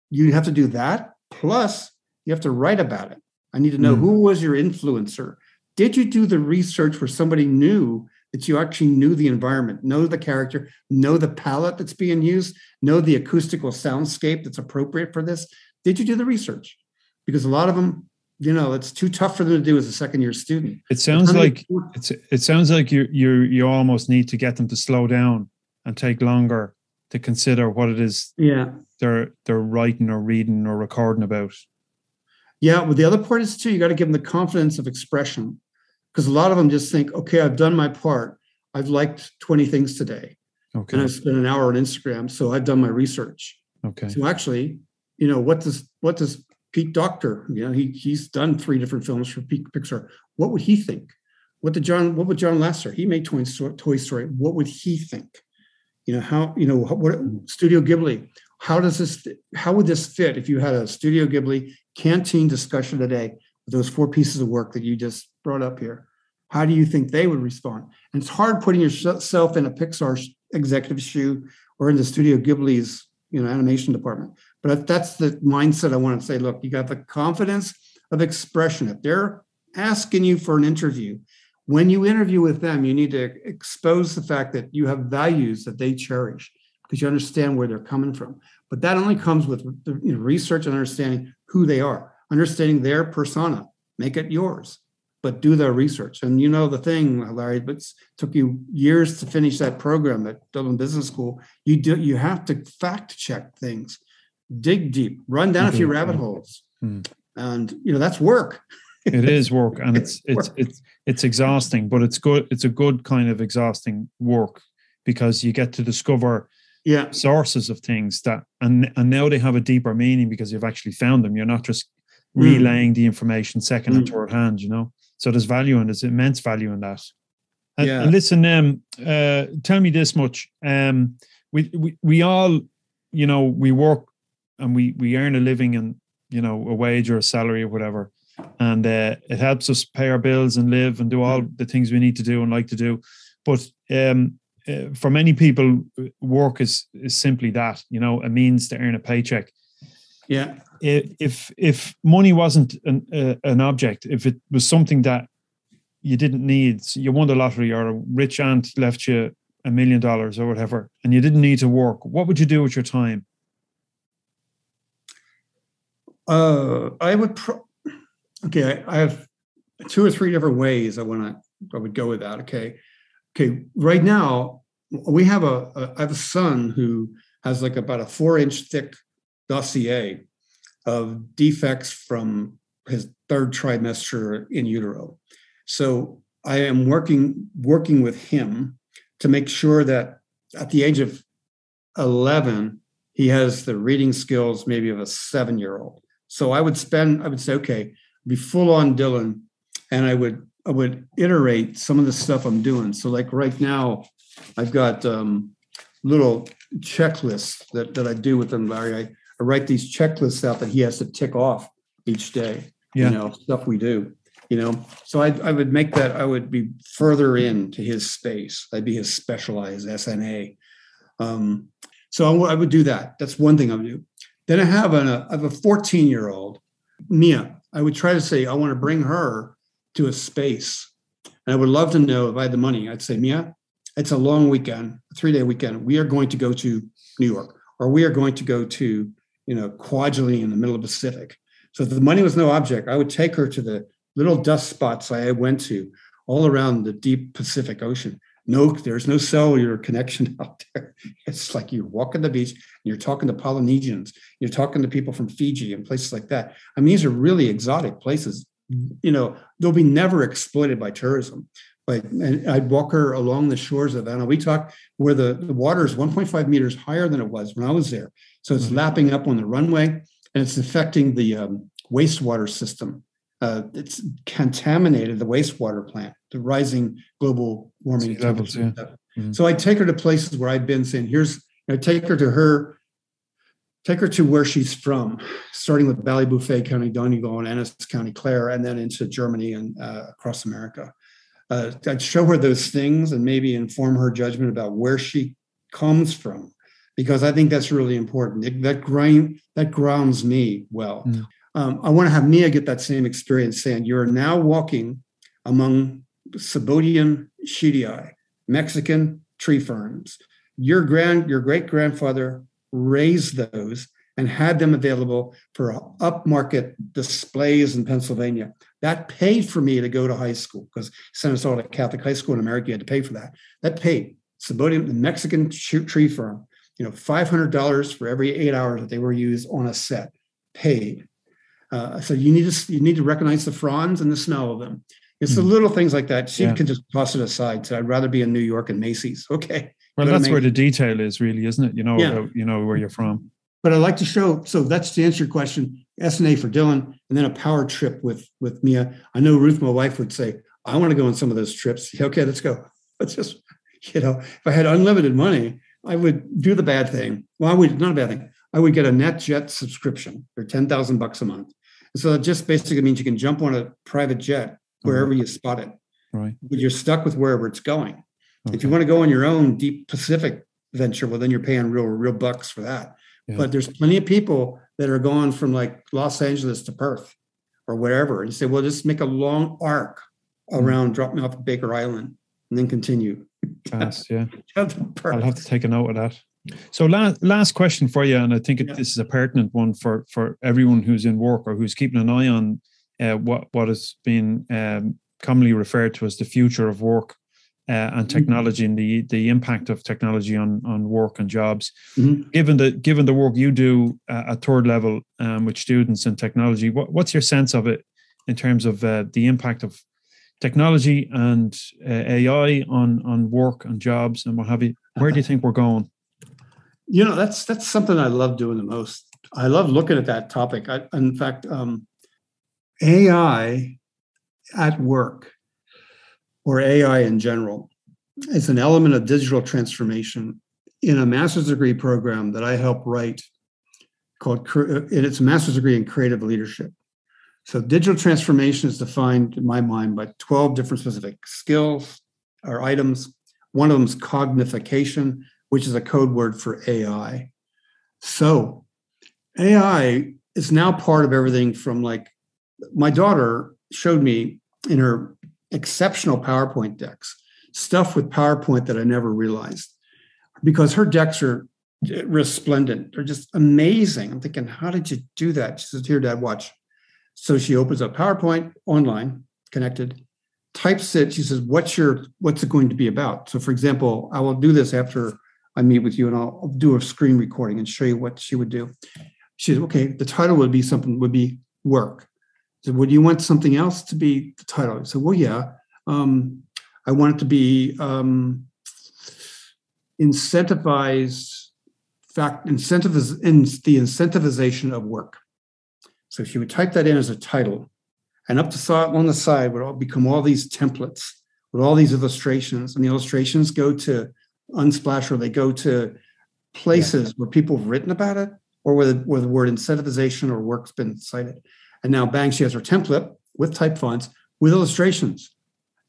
B: you have to do that, plus you have to write about it. I need to know who was your influencer. Did you do the research where somebody knew that you actually knew the environment, know the character, know the palette that's being used, know the acoustical soundscape that's appropriate for this? Did you do the research? Because a lot of them, it's too tough for them to do as a second-year student.
A: It sounds like you almost need to get them to slow down and take longer to consider what it is they're writing or reading or recording about.
B: Yeah, well, the other part is too, you got to give them the confidence of expression, because a lot of them just think, okay, I've done my part. I've liked 20 things today. Okay. And I've spent an hour on Instagram, so I've done my research. Okay. So actually, what does Pete Docter, he's done 3 different films for Pixar. What would he think? What would John Lasseter? He made Toy Story. What would he think? What Studio Ghibli? How would this fit if you had a Studio Ghibli canteen discussion today with those 4 pieces of work that you just brought up here? How do you think they would respond? And it's hard putting yourself in a Pixar executive shoe or in the Studio Ghibli's animation department. But that's the mindset I want to say. Look, you got the confidence of expression. If they're asking you for an interview, when you interview with them, you need to expose the fact that you have values that they cherish because you understand where they're coming from. But that only comes with the research and understanding who they are, understanding their persona. Make it yours, but do the research. And the thing, Larry, but it took you years to finish that program at Dublin Business School. You have to fact check things, dig deep, run down a few rabbit holes, and that's work.
A: It is work, and it's exhausting, but it's good. It's a good kind of exhausting work because you get to discover sources of things and now they have a deeper meaning because you've actually found them. You're not just relaying the information second and third hand, So there's value and there's immense value in that. And listen, tell me this much: we all, we work and we earn a living and a wage or a salary or whatever. And it helps us pay our bills and live and do all the things we need to do and like to do. But for many people, work is simply that, a means to earn a paycheck.
B: Yeah.
A: If money wasn't an object, if it was something that you didn't need, so you won the lottery or a rich aunt left you $1 million or whatever, and you didn't need to work, what would you do with your time?
B: I would. I have 2 or 3 different ways I would go with that. Okay. Right now, I have a son who has like about a 4-inch thick dossier of defects from his 3rd trimester in utero. So I am working with him to make sure that at the age of 11, he has the reading skills maybe of a 7-year-old. So I would say, okay, be full on Dylan, and I would iterate some of the stuff I'm doing. So like right now, I've got little checklists that I do with him, Larry. I write these checklists out that he has to tick off each day. Stuff we do. So I would make that. I would be further into his space. I'd be his specialized SNA. So I would do that. That's one thing I would do. Then I have a 14-year-old, Mia. I would try to say, I want to bring her to a space. And I would love to know if I had the money. I'd say, Mia, it's a long weekend, a 3-day weekend. We are going to go to New York, or we are going to go to, Kwajalein in the middle of the Pacific. So if the money was no object, I would take her to the little dust spots I went to all around the deep Pacific Ocean. No, there's no cellular connection out there. It's like you walk on the beach and you're talking to Polynesians, you're talking to people from Fiji and places like that. I mean, these are really exotic places. They'll be never exploited by tourism. And I'd walk her along the shores of Enewetak, where the water is 1.5 meters higher than it was when I was there. So it's lapping up on the runway, and it's affecting the wastewater system. It's contaminated the wastewater plant, the rising global warming levels. Yeah. So I take her to places where I've been saying, take her to where she's from, starting with Ballybouffay County, Donegal, and Ennis County, Clare, and then into Germany and across America. I'd show her those things and maybe inform her judgment about where she comes from, because I think that's really important. That grounds me well. I want to have Mia get that same experience, saying you're now walking among Sabodian sheetii, Mexican tree ferns. Your great-grandfather raised those and had them available for upmarket displays in Pennsylvania. That paid for me to go to high school, because sent us all to Catholic high school in America. You had to pay for that. That paid. Sabodian, the Mexican tree fern, $500 for every 8 hours that they were used on a set, paid. So you need to recognize the fronds and the smell of them. It's the little things like that. She can just toss it aside. So I'd rather be in New York and Macy's. Okay.
A: Well, that's where the detail is, really, isn't it? Where you're from.
B: But I like to show. So that's to answer your question. S&A for Dylan, and then a power trip with Mia. I know Ruth, my wife, would say, I want to go on some of those trips. Okay, let's go. Let's just, if I had unlimited money, I would do the bad thing. Well, not a bad thing. I would get a NetJet subscription for $10,000 a month. And so that just basically means you can jump on a private jet wherever you spot it.
A: Right.
B: But you're stuck with wherever it's going.
A: Okay.
B: If you want to go on your own deep Pacific venture, well, then you're paying real bucks for that.
A: Yeah.
B: But there's plenty of people that are going from like Los Angeles to Perth or wherever, and you say, well, just make a long arc around, drop me off at Baker Island, and then continue.
A: Fast, yeah. I'll have to take a note of that. So last question for you, and I think this is a pertinent one for everyone who's in work or who's keeping an eye on what has been commonly referred to as the future of work and technology and the impact of technology on work and jobs. Mm-hmm. Given the work you do at third level with students and technology, what's your sense of it in terms of the impact of technology and AI on work and jobs and what have you? Where do you think we're going?
B: That's something I love doing the most. I love looking at that topic. In fact, AI at work, or AI in general, is an element of digital transformation in a master's degree program that I help write it's a master's degree in creative leadership. So digital transformation is defined in my mind by 12 different specific skills or items. One of them is cognification, which is a code word for AI. So AI is now part of everything from, like, my daughter showed me in her exceptional PowerPoint decks, stuff with PowerPoint that I never realized, because her decks are resplendent. They're just amazing. I'm thinking, how did you do that? She says, here, Dad, watch. So she opens up PowerPoint online, connected, types it. She says, what's it going to be about? So, for example, I will do this after I meet with you, and I'll do a screen recording and show you what she would do. She said, okay, the title would be work. So would you want something else to be the title? I said, well, yeah. I want it to be the incentivization of work. So she would type that in as a title, and up on the side would all become all these templates with all these illustrations, and the illustrations go to Unsplash, or they go to places where people have written about it, or where the word incentivization or work's been cited. And now, bang, she has her template with type fonts with illustrations.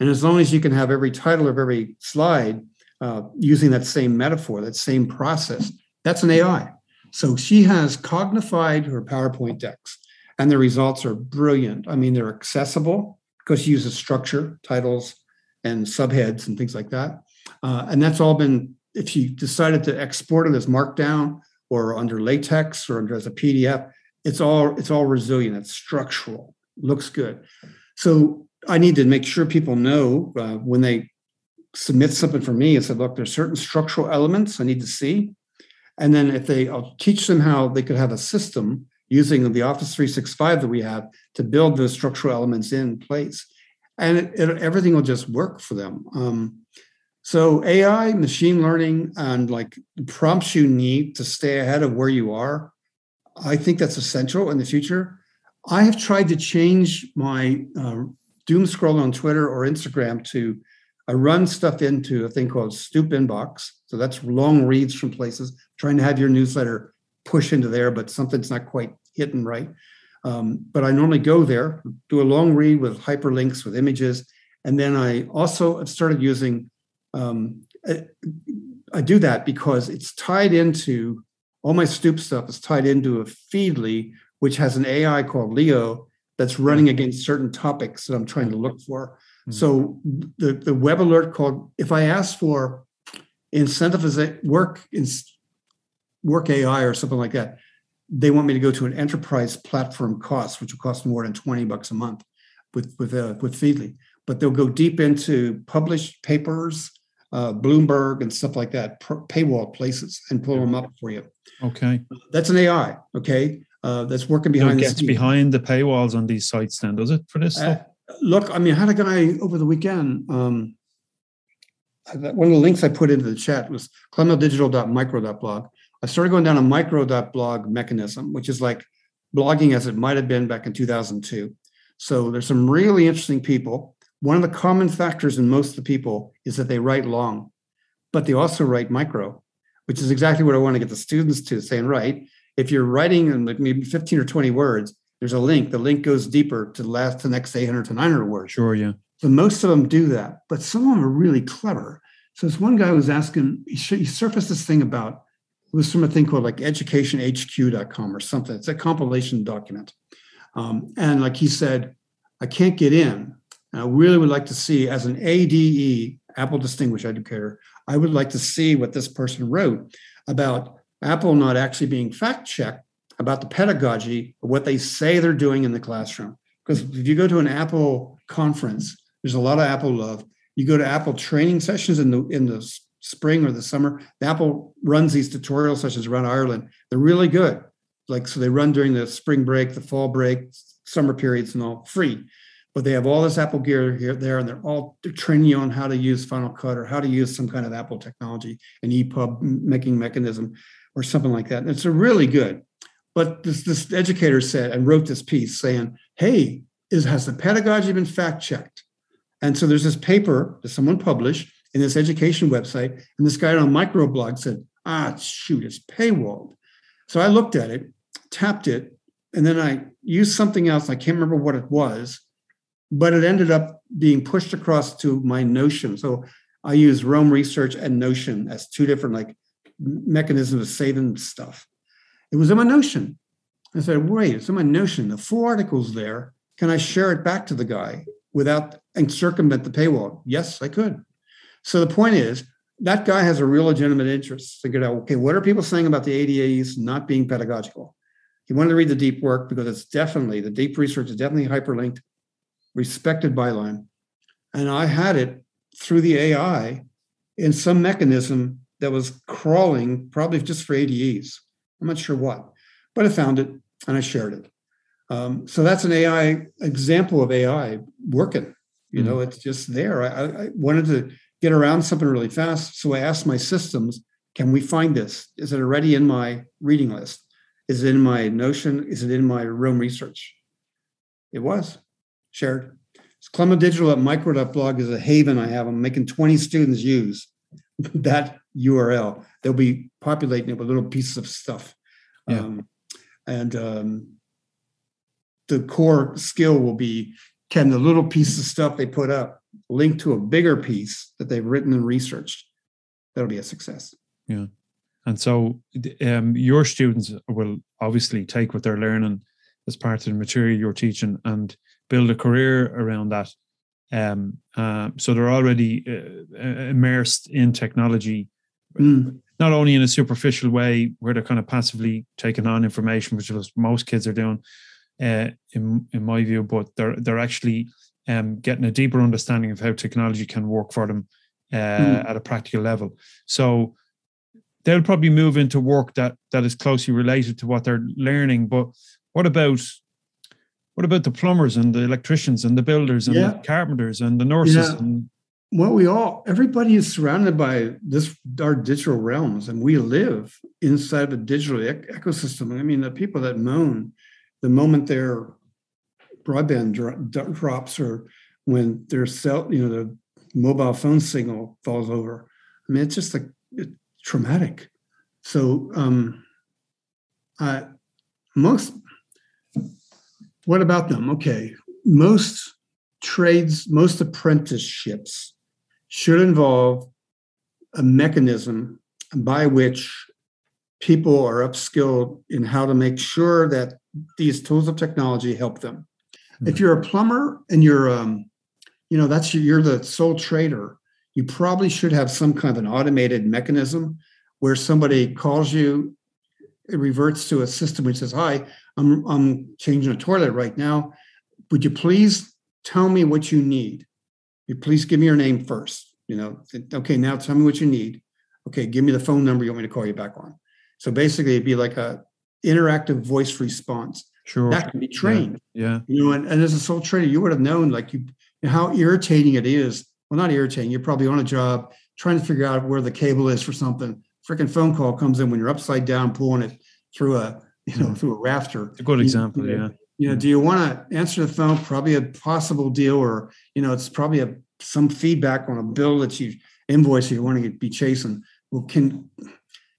B: And as long as you can have every title of every slide using that same metaphor, that same process, that's an AI. So she has cognified her PowerPoint decks, and the results are brilliant. I mean, they're accessible because she uses structure, titles, and subheads and things like that. And that's all been, if she decided to export it as Markdown or under LaTeX or as a PDF, it's all resilient. It's structural. Looks good. So I need to make sure people know when they submit something for me, I said, look, there's certain structural elements I need to see. And then I'll teach them how they could have a system using the Office 365 that we have to build those structural elements in place. And everything will just work for them. So AI, machine learning, and like the prompts you need to stay ahead of where you are, I think that's essential in the future. I have tried to change my doom scroll on Twitter or Instagram to run stuff into a thing called Stoop Inbox. So that's long reads from places, trying to have your newsletter push into there, but something's not quite hitting right. But I normally go there, do a long read with hyperlinks, with images. And then I also have started using, I do that because it's tied into, all my Stoop stuff is tied into a Feedly, which has an AI called Leo that's running against certain topics that I'm trying to look for. Mm-hmm. So the web alert called, if I ask for incentivize work AI or something like that, they want me to go to an enterprise platform cost, which will cost more than $20 a month with Feedly. But they'll go deep into published papers, Bloomberg and stuff like that, paywall places, and pull them up for you.
A: Okay.
B: That's an AI, okay? That's working behind the scenes.
A: It gets behind the paywalls on these sites then, does it, for this stuff?
B: Look, I mean, I had a guy over the weekend. One of the links I put into the chat was clonmeldigital.micro.blog. I started going down a micro.blog mechanism, which is like blogging as it might have been back in 2002. So there's some really interesting people. One of the common factors in most of the people is that they write long, but they also write micro, which is exactly what I want to get the students to, saying, right, if you're writing in like maybe 15 or 20 words, there's a link. The link goes deeper to the next 800 to 900 words.
A: Sure, yeah.
B: So most of them do that, but some of them are really clever. So this one guy was asking, he surfaced this thing about, it was from a thing called like educationhq.com or something. It's a compilation document. And like he said, I can't get in. And I really would like to see, as an ADE, Apple Distinguished Educator, I would like to see what this person wrote about Apple not actually being fact-checked about the pedagogy of what they say they're doing in the classroom. Because if you go to an Apple conference, there's a lot of Apple love. You go to Apple training sessions in the spring or the summer. Apple runs these tutorial sessions around Ireland. They're really good. Like, so they run during the spring break, the fall break, summer periods, and all free. But they have all this Apple gear there, and they're training you on how to use Final Cut or how to use some kind of Apple technology, an EPUB making mechanism or something like that. And it's really good. But this educator said and wrote this piece saying, hey, has the pedagogy been fact-checked? And so there's this paper that someone published in this education website, and this guy on a microblog said, shoot, it's paywalled. So I looked at it, tapped it, and then I used something else. I can't remember what it was, but it ended up being pushed across to my Notion. So I use Rome Research and Notion as two different like mechanisms of saving stuff. It was in my Notion. I said, wait, it's in my Notion. The 4 articles there. Can I share it back to the guy and circumvent the paywall? Yes, I could. So the point is, that guy has a real legitimate interest to figure out, okay, what are people saying about the ADAs not being pedagogical? He wanted to read the deep work because the deep research is definitely hyperlinked, respected byline. And I had it through the AI in some mechanism that was crawling, probably just for ADEs. I'm not sure what, but I found it and I shared it. So that's an AI example of AI working. It's just there. I wanted to get around something really fast. So I asked my systems, can we find this? Is it already in my reading list? Is it in my Notion? Is it in my Rome Research? It was shared. It's Clonmel Digital at micro.blog is a haven I have. I'm making 20 students use that URL. They'll be populating it with little pieces of stuff.
A: Yeah.
B: The core skill will be, can the little piece of stuff they put up link to a bigger piece that they've written and researched? That'll be a success.
A: Yeah. And so your students will obviously take what they're learning as part of the material you're teaching and build a career around that. So they're already immersed in technology, not only in a superficial way where they're kind of passively taking on information, which is most kids are doing, in my view, but they're actually getting a deeper understanding of how technology can work for them at a practical level. So they'll probably move into work that is closely related to what they're learning. But what about the plumbers and the electricians and the builders and the carpenters and the nurses?
B: Well, everybody is surrounded by our digital realms, and we live inside of a digital ecosystem. I mean, the people that moan the moment their broadband drops or when their the mobile phone signal falls over. I mean, it's just it's traumatic. So what about them? Okay, most trades, most apprenticeships should involve a mechanism by which people are upskilled in how to make sure that these tools of technology help them. Mm-hmm. If you're a plumber and you're the sole trader, you probably should have some kind of an automated mechanism where somebody calls you, it reverts to a system which says, hi, I'm changing a toilet right now. Would you please tell me what you need? You please give me your name first. Okay, now tell me what you need. Okay, give me the phone number you want me to call you back on. So basically it'd be like a interactive voice response.
A: Sure.
B: That can be trained.
A: Yeah.
B: And as a sole trader, you would have known how irritating it is. Well, not irritating. You're probably on a job trying to figure out where the cable is for something. Freaking phone call comes in when you're upside down, pulling it through a through a rafter.
A: A good example, yeah.
B: Do you want to answer the phone? Probably a possible deal, or it's probably some feedback on a bill that you invoice you want to be chasing. Well, can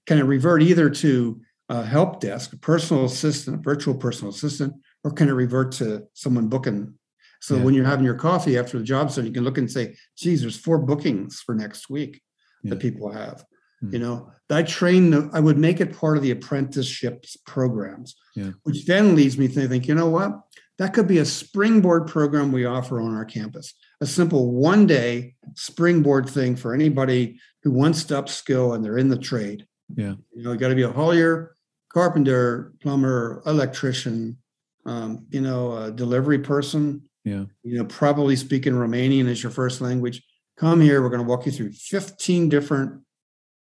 B: it revert either to a help desk, a personal assistant, a virtual personal assistant, or can it revert to someone booking? So when you're having your coffee after the job site, you can look and say, geez, there's 4 bookings for next week that people have. I would make it part of the apprenticeships programs, which then leads me to think, what? That could be a springboard program we offer on our campus. A simple 1-day springboard thing for anybody who wants to upskill and they're in the trade.
A: Yeah.
B: You got to be a haulier, carpenter, plumber, electrician, a delivery person.
A: Yeah.
B: Probably speaking Romanian as your first language. Come here. We're going to walk you through 15 different,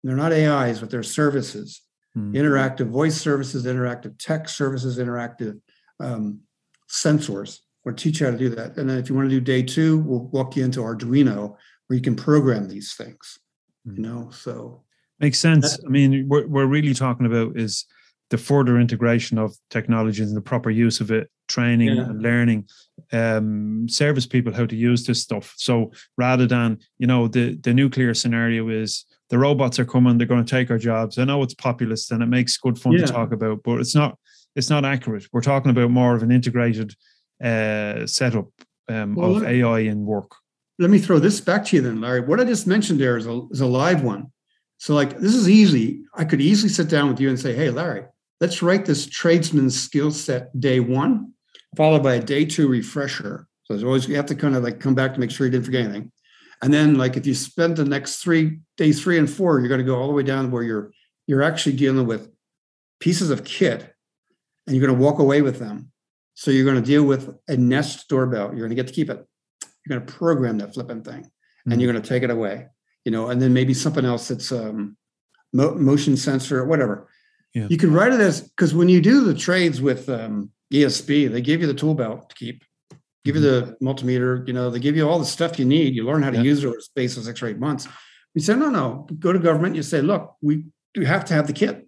B: they're not AIs, but they're services, interactive voice services, interactive text services, interactive sensors. We'll teach you how to do that. And then if you want to do day 2, we'll walk you into Arduino where you can program these things, so.
A: Makes sense. I mean, we're really talking about is the further integration of technologies and the proper use of it, training and learning, service people how to use this stuff. So rather than, the nuclear scenario is the robots are coming, they're going to take our jobs. I know it's populist and it makes good fun to talk about, but it's not accurate. We're talking about more of an integrated setup of AI in work.
B: Let me throw this back to you then, Larry. What I just mentioned there is a live one. So this is easy. I could easily sit down with you and say, hey, Larry, let's write this tradesman's skill set day 1, followed by a day 2 refresher. So there's always, you have to kind of come back to make sure you didn't forget anything. And then if you spend the next days 3 and 4, you're going to go all the way down where you're actually dealing with pieces of kit and you're going to walk away with them. So you're going to deal with a Nest doorbell. You're going to get to keep it. You're going to program that flipping thing and you're going to take it away. And then maybe something else that's motion sensor or whatever. Yeah. You can write it as, because when you do the trades with ESP, they give you the tool belt to keep, give you the multimeter, they give you all the stuff you need. You learn how to use it over the space of 6 or 8 months. You say, no, go to government. You say, look, we do have to have the kit.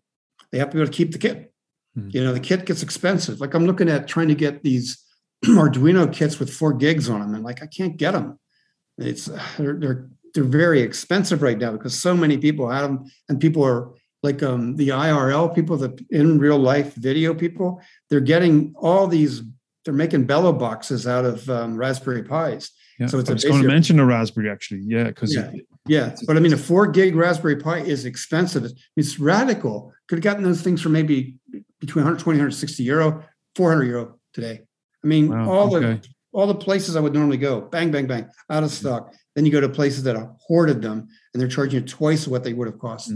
B: They have to be able to keep the kit. The kit gets expensive. I'm looking at trying to get these Arduino kits with 4 gigs on them. And I can't get them. They're very expensive right now because so many people have them, and people are the IRL people, the in real life video people. They're getting all these. They're making bellow boxes out of Raspberry Pis.
A: Yeah, so I was going to mention a Raspberry actually. Yeah, because
B: but I mean, a 4 gig Raspberry Pi is expensive. It's radical. Could have gotten those things for maybe between 120, 160 euro, 400 euro today. I mean, all the places I would normally go, bang, bang, bang, out of stock. Then you go to places that are hoarded them and they're charging you twice what they would have cost.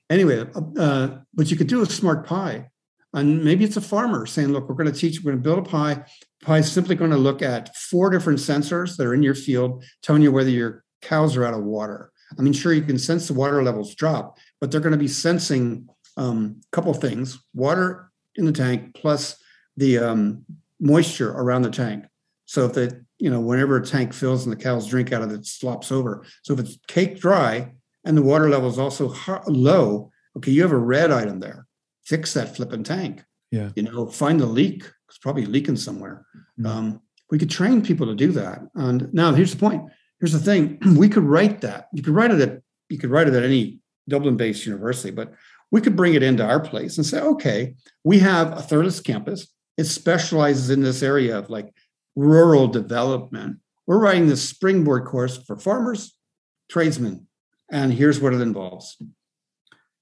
B: Anyway, but you could do a smart Pi. And maybe it's a farmer saying, look, we're going to build a Pi. Pi is simply going to look at 4 different sensors that are in your field, telling you whether your cows are out of water. I mean, sure, you can sense the water levels drop, but they're going to be sensing a couple of things: water in the tank plus the moisture around the tank. So if whenever a tank fills and the cows drink out of it, it slops over. So if it's caked dry and the water level is also low, okay, you have a red item there. Fix that flipping tank.
A: Yeah.
B: Find the leak. It's probably leaking somewhere. We could train people to do that. And now here's the point. Here's the thing. We could write that. You could write it at any Dublin-based university, but we could bring it into our place and say, okay, we have a Thurles campus. It specializes in this area of rural development. We're writing this springboard course for farmers, tradesmen, and here's what it involves.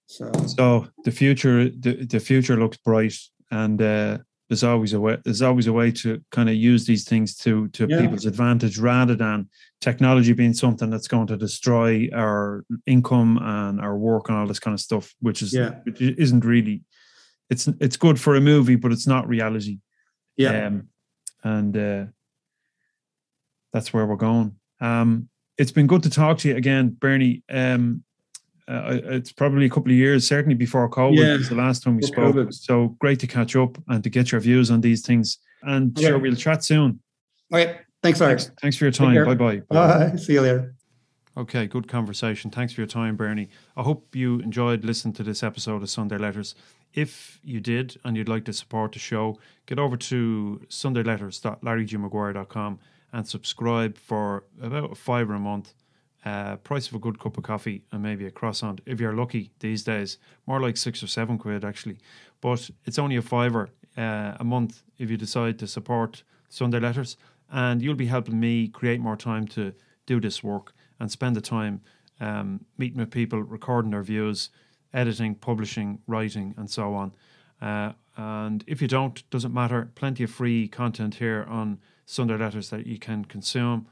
B: So
A: the future looks bright, and there's always a way to kind of use these things to people's advantage, rather than technology being something that's going to destroy our income and our work and all this kind of stuff, which isn't really. It's good for a movie, but it's not reality. Yeah. And that's where we're going. It's been good to talk to you again, Bernie. It's probably a couple of years, certainly before COVID was the last time we spoke. COVID. So great to catch up and to get your views on these things. And sure, we'll chat soon.
B: Okay. Thanks, Art.
A: Thanks for your time. Bye-bye.
B: Bye. See you later.
A: Okay, good conversation. Thanks for your time, Bernie. I hope you enjoyed listening to this episode of Sunday Letters. If you did and you'd like to support the show, get over to sundayletters.larrygmaguire.com and subscribe for about $5 a month. Price of a good cup of coffee and maybe a croissant if you're lucky these days. More like £6 or £7 actually. But it's only a $5 a month if you decide to support Sunday Letters, and you'll be helping me create more time to do this work and spend the time meeting with people, recording their views, editing, publishing, writing, and so on. And if you don't, doesn't matter. Plenty of free content here on Sunday Letters that you can consume.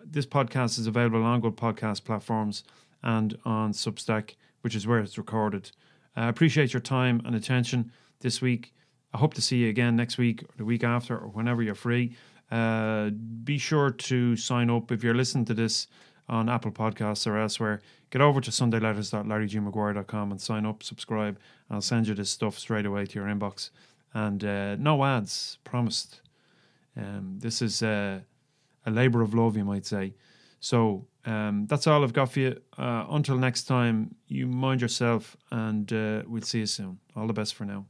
A: This podcast is available on good podcast platforms and on Substack, which is where it's recorded. I appreciate your time and attention this week. I hope to see you again next week or the week after or whenever you're free. Be sure to sign up if you're listening to this on Apple Podcasts or elsewhere. Get over to sundayletters.larrygmaguire.com and sign up, subscribe, and I'll send you this stuff straight away to your inbox. And no ads, promised. This is a labour of love, you might say. So that's all I've got for you. Until next time, you mind yourself, and we'll see you soon. All the best for now.